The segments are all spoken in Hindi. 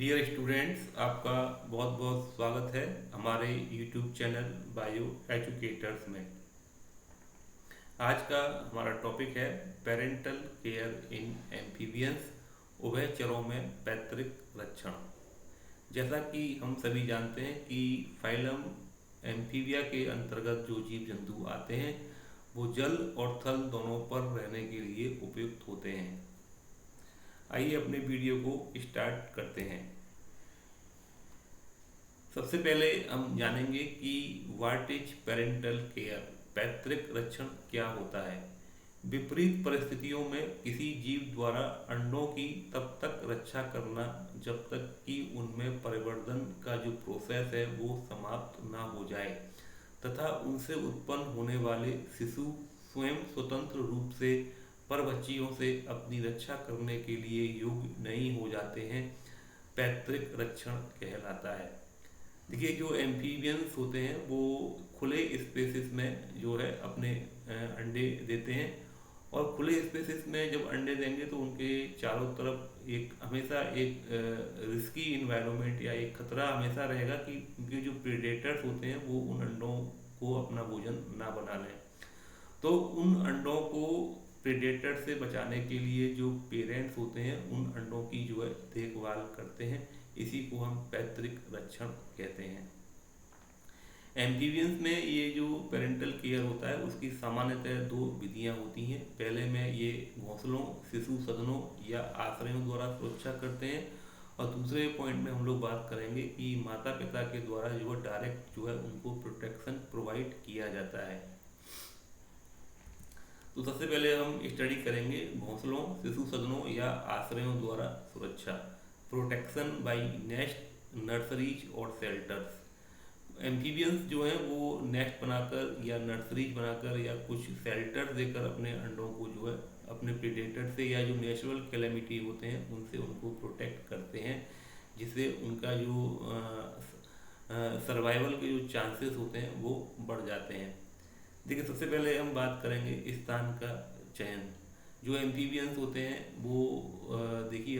डियर स्टूडेंट्स, आपका बहुत बहुत स्वागत है हमारे यूट्यूब चैनल बायो एजुकेटर्स में। आज का हमारा टॉपिक है पेरेंटल केयर इन एम्फीबियंस, उभयचरों में पैतृक रक्षण। जैसा कि हम सभी जानते हैं कि फाइलम एम्फीबिया के अंतर्गत जो जीव जंतु आते हैं वो जल और थल दोनों पर रहने के लिए उपयुक्त होते हैं। आइए अपने वीडियो को स्टार्ट करते हैं। सबसे पहले हम जानेंगे कि व्हाट इज पेरेंटल केयर, पैतृक रक्षण क्या होता है। विपरीत परिस्थितियों में किसी जीव द्वारा अंडों की तब तक रक्षा करना जब तक कि उनमें परिवर्धन का जो प्रोसेस है वो समाप्त ना हो जाए तथा उनसे उत्पन्न होने वाले शिशु स्वयं स्वतंत्र रूप से परबच्चियों से अपनी रक्षा करने के लिए योग्य नहीं हो जाते हैं, पैतृक रक्षण कहलाता है। देखिए, जो एम्फीबियंस होते हैं वो खुले स्पेसिस में जो है अपने अंडे देते हैं और खुले स्पेसिस में जब अंडे देंगे तो उनके चारों तरफ एक हमेशा एक रिस्की इन्वायरमेंट या एक खतरा हमेशा रहेगा कि उनके जो प्रेडेटर्स होते हैं वो उन अंडों को अपना भोजन ना बना लें। तो उन अंडों को प्रेडेटर से बचाने के लिए जो पेरेंट्स होते हैं उन अंडों की जो है देखभाल करते हैं। इसी को हम पैतृक रक्षण कहते हैं। एम्फीबियंस में ये जो पेरेंटल केयर होता है उसकी सामान्यतः दो विधियां होती हैं। पहले में ये घोंसलों, शिशु सदनों या आश्रयों द्वारा सुरक्षा करते हैं और दूसरे पॉइंट में हम लोग बात करेंगे कि माता पिता के द्वारा जो है डायरेक्ट जो है उनको प्रोटेक्शन प्रोवाइड किया जाता है। तो सबसे पहले हम स्टडी करेंगे घोंसलों, शिशु सदनों या आश्रयों द्वारा सुरक्षा, प्रोटेक्शन बाय नेस्ट, नर्सरीज और शेल्टर्स। एम्फीबियंस जो हैं वो नेस्ट बनाकर या नर्सरीज बनाकर या कुछ शेल्टर देकर अपने अंडों को जो है अपने प्रेडेटर से या जो नेचुरल कैलेमिटी होते हैं उनसे उनको प्रोटेक्ट करते हैं, जिससे उनका जो सर्वाइवल के जो चांसेस होते हैं वो बढ़ जाते हैं। देखिए, सबसे पहले हम बात करेंगे स्थान का चयन। जो एम्फीबियंस होते हैं वो देखिए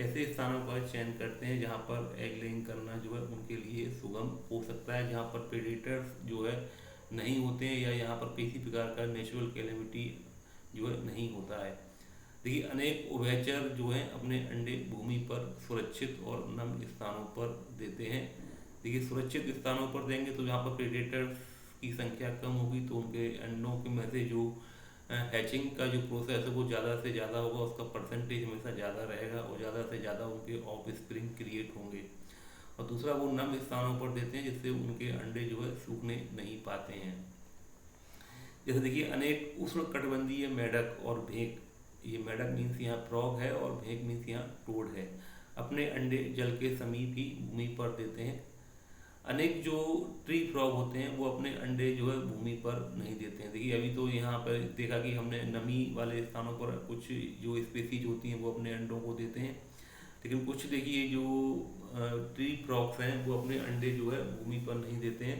ऐसे स्थानों का चयन करते हैं जहाँ पर एग लेइंग करना जो है उनके लिए सुगम हो सकता है, जहाँ पर प्रेडेटर्स जो है नहीं होते हैं या यहाँ पर किसी प्रकार का नेचुरल कैलेमिटी जो है नहीं होता है। देखिए, अनेक उभयचर जो हैं अपने अंडे भूमि पर सुरक्षित और नम्य स्थानों पर देते हैं। देखिए, सुरक्षित स्थानों पर देंगे तो जहाँ पर प्रेडेटर्स की संख्या कम होगी तो उनके अंडों के में से जो हैचिंग का जो प्रोसेस है वो ज़्यादा से ज़्यादा होगा, उसका परसेंटेज हमेशा ज़्यादा रहेगा और ज़्यादा से ज़्यादा उनके ऑफ स्प्रिंग क्रिएट होंगे। और दूसरा, वो नम स्थानों पर देते हैं जिससे उनके अंडे जो है सूखने नहीं पाते हैं। जैसे देखिए, अनेक उष्णकटिबंधीय मेढक और भेक, ये मेढक मीन्स यहाँ फ्रॉग है और भेक मीन्स यहाँ टोड है, अपने अंडे जल के समीप ही भूमि पर देते हैं। अनेक जो ट्री फ्रॉग होते हैं वो अपने अंडे जो है भूमि पर नहीं देते हैं। देखिए, अभी तो यहाँ पर देखा कि हमने नमी वाले स्थानों पर कुछ जो स्पीसीज होती हैं वो अपने अंडों को देते हैं, लेकिन कुछ देखिए जो ट्री फ्रॉग्स हैं वो अपने अंडे जो है भूमि पर नहीं देते हैं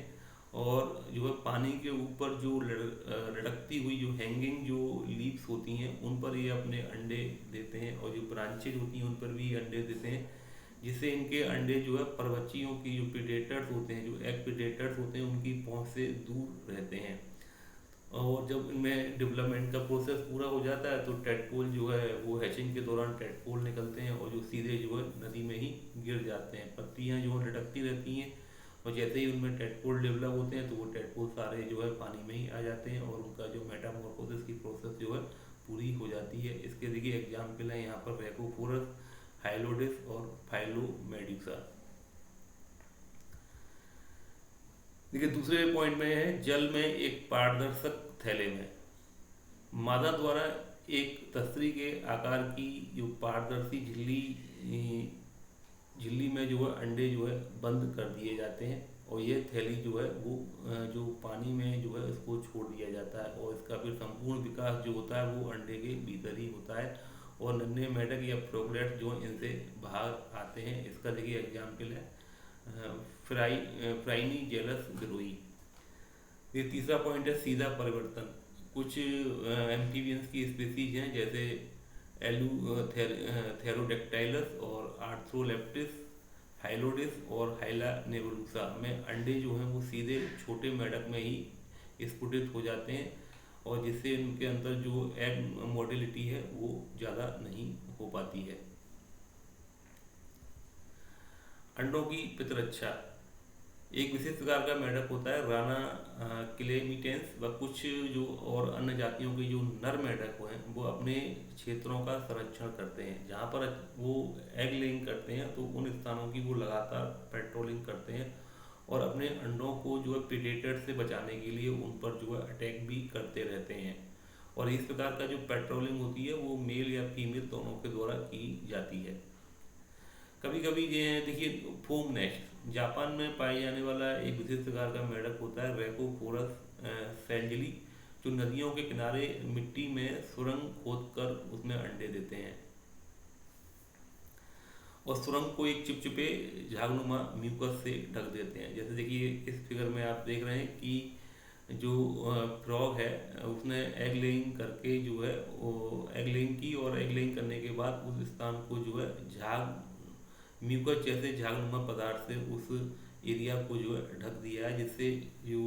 और जो है पानी के ऊपर जो लटकती हुई जो हैंगिंग जो लीव्स होती हैं उन पर ये अपने अंडे देते हैं और जो ब्रांचेज होती हैं उन पर भी अंडे देते हैं, जिससे इनके अंडे जो है परबच्चियों की जो प्रेडेटर्स होते हैं, जो एग प्रेडेटर्स होते हैं, उनकी पहुंच से दूर रहते हैं। और जब इनमें डेवलपमेंट का प्रोसेस पूरा हो जाता है तो टेडपोल जो है वो हैचिंग के दौरान टेडपोल निकलते हैं और जो सीधे जो है नदी में ही गिर जाते हैं। पत्तियां जो लटकती रहती हैं और जैसे ही उनमें टेडपोल डेवलप होते हैं तो वो टेडपोल सारे जो है पानी में ही आ जाते हैं और उनका जो मेटामॉर्फोसिस की प्रोसेस जो है पूरी हो जाती है। इसके देखिए एग्जाम्पल है यहाँ पर रेकोफोरस, हाइलोडिस और फाइलोमेडुसा। देखिए, दूसरे पॉइंट में है जल में एक पारदर्शक थैले में। मादा द्वारा एक तस्तरी के आकार की जो पारदर्शी झिल्ली में जो है अंडे जो है बंद कर दिए जाते हैं और ये थैली जो है वो जो पानी में जो है इसको छोड़ दिया जाता है और इसका फिर संपूर्ण विकास जो होता है वो अंडे के भीतर ही होता है और नन्हे मेढक या फ्रॉगलेट जो इनसे बाहर आते हैं। इसका देखिए एग्जाम्पल है फ्राइनी जेलस गिरोई। ये तीसरा पॉइंट है सीधा परिवर्तन। कुछ एम्फीबियंस की स्पीसीज हैं जैसे थेरोडेक्टाइलस और आर्थ्रोलेप्टिस हाइलोडिस और हाइला नेबुलोसा में अंडे जो हैं वो सीधे छोटे मेढक में ही स्फुटित हो जाते हैं, और जिससे उनके अंदर जो एग मोटिलिटी है वो ज़्यादा नहीं हो पाती है। अंडों की प्रतिरक्षा। एक विशेष प्रकार का मेढक होता है राना क्लेमिटेंस व कुछ जो और अन्य जातियों के जो नर मेढक हैं वो अपने क्षेत्रों का संरक्षण करते हैं। जहाँ पर वो एग लेइंग करते हैं तो उन स्थानों की वो लगातार पेट्रोलिंग करते हैं और अपने अंडों को जो है प्रीडेटर से बचाने के लिए उन पर जो है अटैक भी करते रहते हैं। और इस प्रकार का जो पेट्रोलिंग होती है वो मेल या फीमेल दोनों के द्वारा की जाती है। कभी कभी ये देखिए फोम नेस्ट जापान में पाए जाने वाला एक विशेष प्रकार का मेढक होता है रेकोफोरस सेंजली, जो नदियों के किनारे मिट्टी में सुरंग खोदकर उसमें अंडे देते हैं और सुरंग को एक चिपचिपे झागनुमा म्यूकस से ढक देते हैं। जैसे देखिए इस फिगर में आप देख रहे हैं कि जो फ्रॉग है उसने एग लेइंग करके जो है वो एग लेइंग की, और एग लेइंग करने के बाद उस स्थान को जो है झाग म्यूकस जैसे झागनुमा पदार्थ से उस एरिया को जो है ढक दिया है, जिससे जो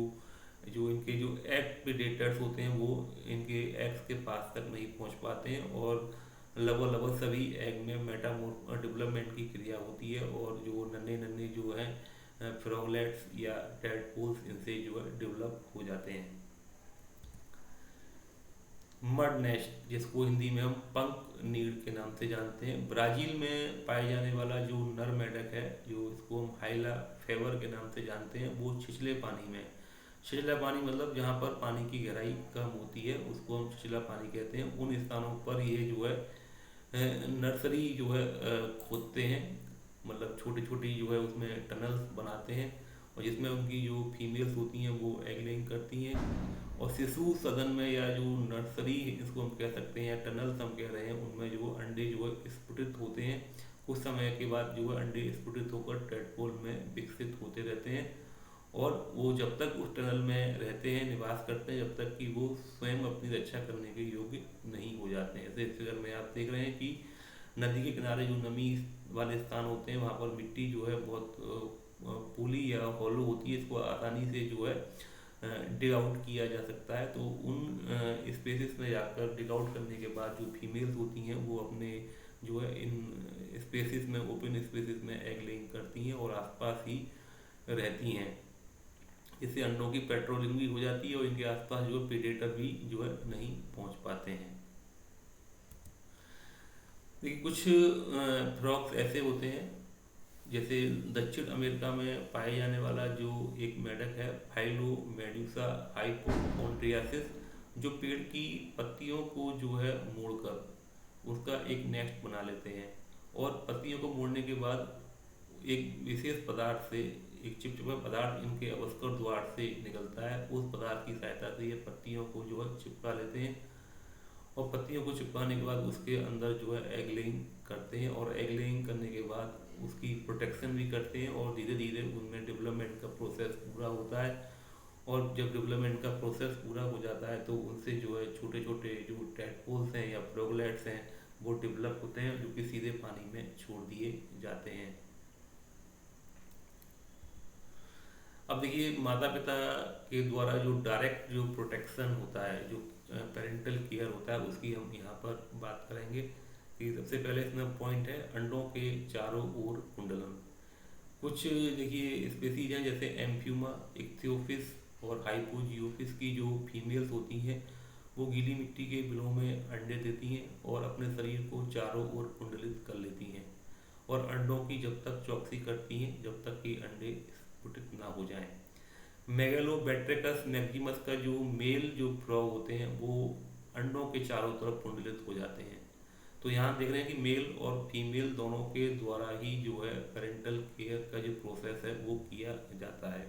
जो इनके जो एग प्रीडेटर्स होते हैं वो इनके एग्स के पास तक नहीं पहुंच पाते हैं, और लगभग लगभग सभी एग में मेटामोर डेवलपमेंट की क्रिया होती है, और जो नन्हे नन्हे जो है फ्रॉगलेट्स या टैडपोल्स इनसे जो है डेवलप हो जाते हैं। मड नेस्ट जिसको हिंदी में हम पंख नीड के नाम से जानते हैं, ब्राज़ील में पाए जाने वाला जो नर मेढक है जो इसको हम हाइला फेवर के नाम से जानते हैं, वो छिछले पानी में, छिछला पानी मतलब जहाँ पर पानी की गहराई कम होती है उसको हम छिछला पानी कहते हैं, उन स्थानों पर ये जो है नर्सरी जो है खोदते हैं, मतलब छोटी छोटी जो है उसमें टनल्स बनाते हैं, और जिसमें उनकी जो फीमेल्स होती हैं वो एग लेइंग करती हैं, और शिशु सदन में या जो नर्सरी इसको हम कह सकते हैं या टनल्स हम कह रहे हैं उनमें जो अंडे जो है स्फुटित होते हैं। कुछ समय के बाद जो है अंडे स्फुटित होकर टेडपोल में विकसित होते रहते हैं, और वो जब तक उस टनल में रहते हैं निवास करते हैं जब तक कि वो स्वयं अपनी रक्षा करने के योग्य नहीं हो जाते हैं। जैसे फिगर में आप देख रहे हैं कि नदी के किनारे जो नमी वाले स्थान होते हैं वहाँ पर मिट्टी जो है बहुत पूली या हॉलो होती है, इसको आसानी से जो है डिग आउट किया जा सकता है। तो उन स्पेसिस में जाकर डिग आउट करने के बाद जो फीमेल्स होती हैं वो अपने जो है इन स्पेसिस में ओपन स्पेसिस में एग लेइंग करती हैं और आसपास ही रहती हैं। इससे अंडों की पेट्रोलिंग भी हो जाती है और इनके आसपास जो प्रीडेटर भी जो है नहीं पहुंच पाते हैं। देखिए कुछ फ्रॉग्स ऐसे होते हैं, जैसे दक्षिण अमेरिका में पाए जाने वाला जो एक मेढक है फाइलोमेडुसा हाइपोकोन्ड्रियासिस, जो पेड़ की पत्तियों को जो है मोड़कर उसका एक नेस्ट बना लेते हैं, और पत्तियों को मोड़ने के बाद एक विशेष पदार्थ से एक चिपचिपा पदार्थ इनके अवस्कर द्वार से निकलता है, उस पदार्थ की सहायता से ये पत्तियों को जो है चिपका लेते हैं, और पत्तियों को चिपकाने के बाद उसके अंदर जो है एग लेइंग करते हैं, और एग लेइंग करने के बाद उसकी प्रोटेक्शन भी करते हैं, और धीरे धीरे उनमें डेवलपमेंट का प्रोसेस पूरा होता है, और जब डेवलपमेंट का प्रोसेस पूरा हो जाता है तो उनसे जो है छोटे छोटे जो टैडपोल्स हैं या फ्रॉगलेट्स हैं वो डेवलप होते हैं, जो कि सीधे पानी में छोड़ दिए जाते हैं। अब देखिए माता पिता के द्वारा जो डायरेक्ट जो प्रोटेक्शन होता है, जो पेरेंटल केयर होता है, उसकी हम यहाँ पर बात करेंगे कि सबसे पहले इसमें पॉइंट है अंडों के चारों ओर कुंडलन। कुछ देखिए स्पेसीज हैं जैसे एम्फ्यूमा, इक्थियोफिस और हाइपोजियोफिस की जो फीमेल्स होती हैं वो गीली मिट्टी के बिलों में अंडे देती हैं और अपने शरीर को चारों ओर कुंडलित कर लेती हैं, और अंडों की जब तक चौकसी करती हैं जब तक कि अंडे स्फुटित ना हो जाएं। मेगलोबैट्रिकस मैक्सिमस का जो मेल जो फ्रॉग होते हैं वो अंडों के चारों तरफ कुंडलित हो जाते हैं। तो यहाँ देख रहे हैं कि मेल और फीमेल दोनों के द्वारा ही जो है पेरेंटल केयर का जो प्रोसेस है वो किया जाता है।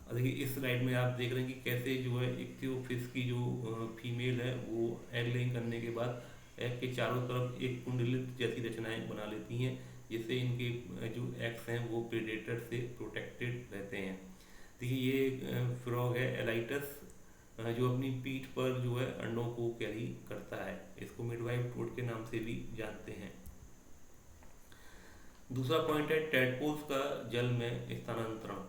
और देखिए इस स्लाइड में आप देख रहे हैं कि कैसे जो है इक्थियोफिस की जो फीमेल है वो एग लेइंग करने के बाद एग के चारों तरफ एक कुंडलित जैसी रचनाएं बना लेती हैं, जिससे इनके जो एग्स हैं वो प्रेडेटर से प्रोटेक्टेड रहते हैं। देखिए ये फ्रॉग है एलाइटस, जो अपनी पीठ पर जो है अंडों को कैरी करता है, इसको मिडवाइफ ट्रोड के नाम से भी जानते हैं। दूसरा पॉइंट है टैडपोल्स का जल में स्थानांतरण।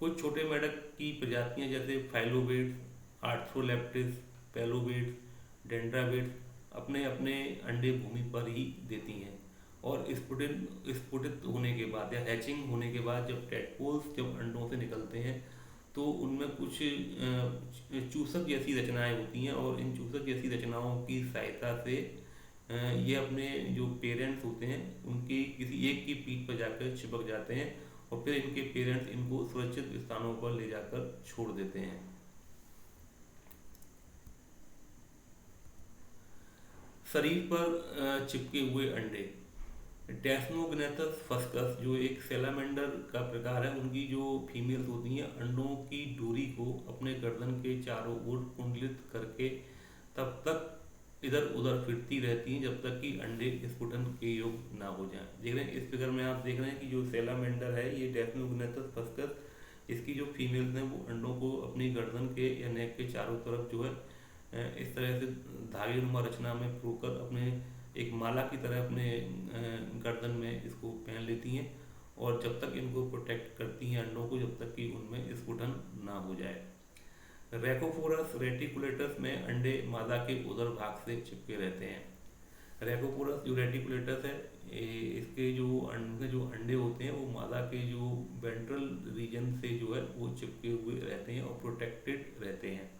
कुछ छोटे मेढक की प्रजातियां जैसे फाइलोबेट्स, आर्थ्रोलेप्टिस, पेलोबेट्स, डेंड्राबेट्स अपने अपने अंडे भूमि पर ही देती हैं। और स्फुटित होने के बाद या हैचिंग होने के बाद जब टैडपोल्स जब अंडों से निकलते हैं तो उनमें कुछ चूसक जैसी रचनाएं होती हैं, और इन चूसक जैसी रचनाओं की सहायता से ये अपने जो पेरेंट्स होते हैं उनके किसी एक की पीठ पर जाकर चिपक जाते हैं, और फिर इनके पेरेंट्स इनको सुरक्षित स्थानों पर ले जाकर छोड़ देते हैं। शरीर पर चिपके हुए अंडे। डेस्मोगनेथस फस्कस जो एक सेलामेंडर का प्रकार है, उनकी जो फीमेल्स होती हैं अंडों की डोरी को अपने गर्दन के चारों ओर कुंडलित करके तब तक इधर उधर फिरती रहती हैं जब तक कि अंडे स्फुटन के योग ना हो जाएं। देख रहे हैं इस फिगर में, आप देख रहे हैं कि जो सेलामेंडर है ये डेस्मोगनेथस फस्कस, इसकी जो फीमेल्स हैं वो अंडों को अपनी गर्दन के या नेक के चारों तरफ जो है इस तरह से धागे नुमा रचना में परोकर अपने एक माला की तरह अपने गर्दन में इसको पहन लेती हैं, और जब तक इनको प्रोटेक्ट करती हैं अंडों को, जब तक कि उनमें स्फुटन ना हो जाए। रेकोफोरस रेटिकुलेटस में अंडे मादा के उदर भाग से चिपके रहते हैं। रेकोफोरस जो रेटिकुलेटस है इसके जो अंडे होते हैं वो मादा के जो वेंट्रल रीजन से जो है वो चिपके हुए रहते हैं और प्रोटेक्टेड रहते हैं।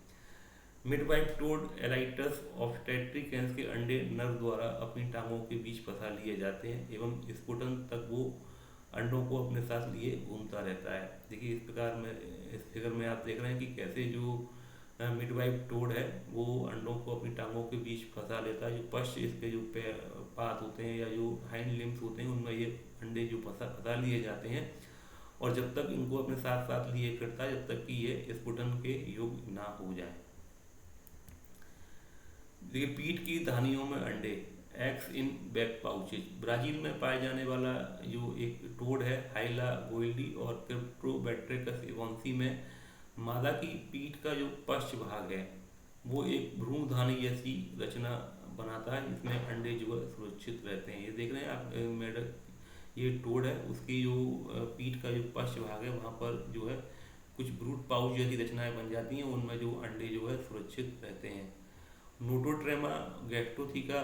मिडवाइफ टोड एलाइटस ऑब्स्टेट्रिकेंस के अंडे नर द्वारा अपनी टांगों के बीच फंसा लिए जाते हैं एवं स्फुटन तक वो अंडों को अपने साथ लिए घूमता रहता है। देखिए इस प्रकार में इस फिगर में आप देख रहे हैं कि कैसे जो मिडवाइफ टोड है वो अंडों को अपनी टांगों के बीच फंसा लेता है। जो पश्च इसके जो पात होते हैं या जो हाइंड लिम्स होते हैं उनमें ये अंडे जो फंसा लिए जाते हैं, और जब तक इनको अपने साथ साथ लिए फिरता है जब तक कि ये स्फुटन के योग ना हो जाए। देखिए पीठ की धानियों में अंडे, eggs in back pouches. Brazil में पाए जाने वाला जो एक टोड है हाइला गोइल्डी और क्रिप्टोबैट्रिकस इवोन्सी में मादा की पीठ का जो पश्च भाग है वो एक भ्रूण धानी जैसी रचना बनाता है जिसमें अंडे जो है सुरक्षित रहते हैं। ये देख रहे हैं आप मेढक ये टोड है उसकी जो पीठ का जो पश्च भाग है वहाँ पर जो है कुछ ब्रूट पाउच जैसी रचनाएं बन जाती हैं, उनमें जो अंडे जो है सुरक्षित रहते हैं। नोटोट्रेमा, गैस्ट्रोथिका,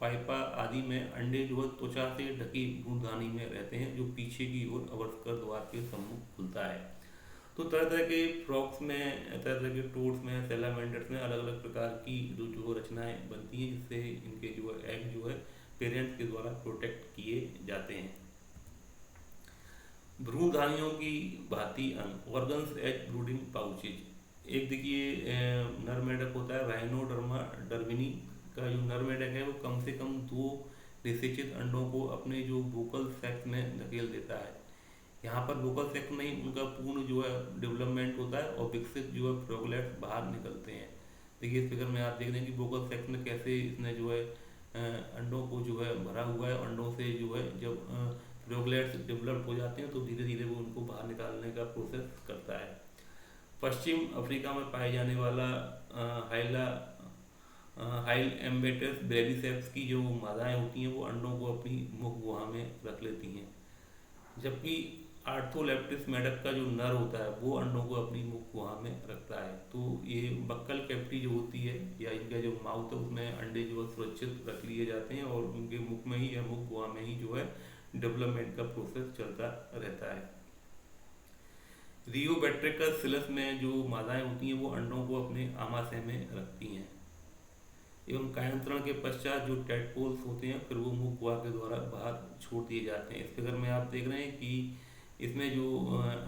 पाइपा आदि में अंडे जो है त्वचा से ढकी भ्रूणधानी में रहते हैं जो पीछे की ओर अवस्कर द्वार के सम्मुख खुलता है। तो तरह तरह के फ्रॉक्स में, तरह तरह के टोड्स में, सेलामेंडर्स में अलग अलग प्रकार की जो रचनाएं बनती हैं जिससे इनके जो एग जो है पेरेंट्स के द्वारा प्रोटेक्ट किए जाते हैं। भ्रूणधानियों की भांति अंग, ऑर्गन्स एज ब्रूडिंग पाउचेज। एक देखिए नर मेढक होता है राइनोडर्मा डर्विनी का जो नर मेढक है वो कम से कम 2 निषेचित अंडों को अपने जो वोकल सेक्स में धकेल देता है। यहाँ पर वोकल सेक्स में ही उनका पूर्ण जो है डेवलपमेंट होता है और विकसित जो है फ्रोगलेट्स बाहर निकलते हैं। देखिए इस फिगर में आप देख रहे हैं कि वोकल सेक्स में कैसे इसने जो है अंडों को जो है भरा हुआ है। अंडों से जो है जब फ्रोगलेट्स डेवलप हो जाते हैं तो धीरे धीरे वो उनको बाहर निकालने का प्रोसेस करता है। पश्चिम अफ्रीका में पाए जाने वाला हाइल एम्बेटस बेबीसेप्स की जो मादाएं होती हैं वो अंडों को अपनी मुख गुहा में रख लेती हैं, जबकि आर्थ्रोलेप्टिस मेढक का जो नर होता है वो अंडों को अपनी मुख गुहा में रखता है। तो ये बक्कल कैविटी जो होती है या इनका जो माउथ है उसमें अंडे जो है सुरक्षित रख लिए जाते हैं और उनके मुख में ही या मुख गुहा में ही जो है डेवलपमेंट का प्रोसेस चलता रहता है। रियोबैट्रिकस सिलस में जो मादाएं होती हैं वो अंडों को अपने आमाशय में रखती हैं एवं कायांतरण के पश्चात जो टैडपोल्स होते हैं फिर वो मुख गुहा के द्वारा बाहर छोड़ दिए जाते हैं। इस फिगर में आप देख रहे हैं कि इसमें जो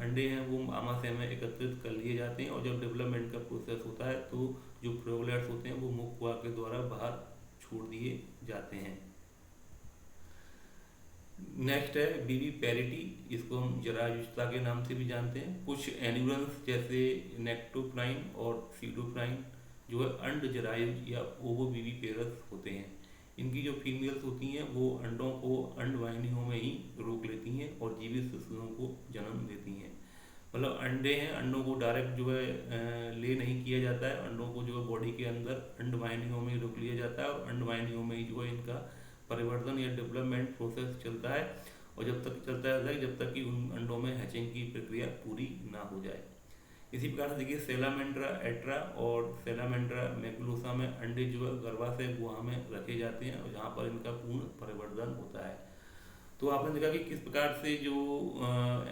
अंडे हैं वो आमाशय में एकत्रित कर लिए जाते हैं और जब डेवलपमेंट का प्रोसेस होता है तो जो फ्रोगलेट्स होते हैं वो मुख गुहा के द्वारा बाहर छोड़ दिए जाते हैं। नेक्स्ट है बीबी पैरिटी, इसको हम जरायुजता के नाम से भी जानते हैं। कुछ एन्यूरन्स जैसे नेक्टोप्राइन और सीडोप्राइन जो है अंड जरायुज या ओवोविविपेरस होते हैं। इनकी जो फीमेल्स होती हैं वो अंडों को अंड वाहिनियों में ही रोक लेती हैं और जीवित शिशुओं को जन्म देती हैं। मतलब अंडे हैं, अंडों को डायरेक्ट जो है ले नहीं किया जाता है, अंडों को जो है बॉडी के अंदर अंड वाहिनियों में ही रोक लिया जाता है और अंड वाहिनियों में ही जो है इनका परिवर्तन या डेवलपमेंट प्रोसेस चलता है और जब तक चलता रहता है जब तक कि उन अंडों में हैचिंग की प्रक्रिया पूरी ना हो जाए। इसी प्रकार से देखिए सेलामेंड्रा एट्रा और सेलामेंड्रा मैकुलोसा में अंडे जो है गर्भाशय गुहा में रखे जाते हैं और जहाँ पर इनका पूर्ण परिवर्धन होता है। तो आपने देखा कि किस प्रकार से जो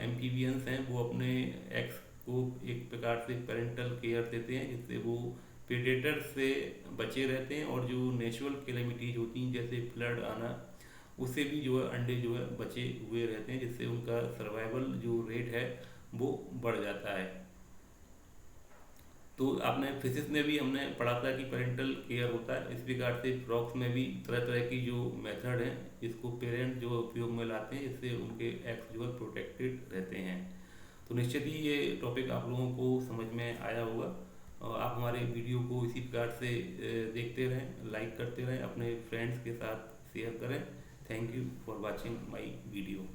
एम्फीबियंस हैं वो अपने एक्स को एक प्रकार से पेरेंटल केयर देते हैं जिससे वो प्रेडेटर से बचे रहते हैं और जो नेचुरल कैलेमिटीज होती हैं जैसे फ्लड आना उससे भी जो है अंडे जो है बचे हुए रहते हैं जिससे उनका सर्वाइवल जो रेट है वो बढ़ जाता है। तो आपने फिजिक्स में भी हमने पढ़ा था कि पेरेंटल केयर होता है, इस प्रकार से फ्रॉक्स में भी तरह तरह की जो मेथड है इसको पेरेंट जो उपयोग में लाते हैं जिससे उनके एग्स जो है प्रोटेक्टेड रहते हैं। तो निश्चित ही ये टॉपिक आप लोगों को समझ में आया होगा और आप हमारे वीडियो को इसी प्रकार से देखते रहें, लाइक करते रहें, अपने फ्रेंड्स के साथ शेयर करें। Thank you for watching my video.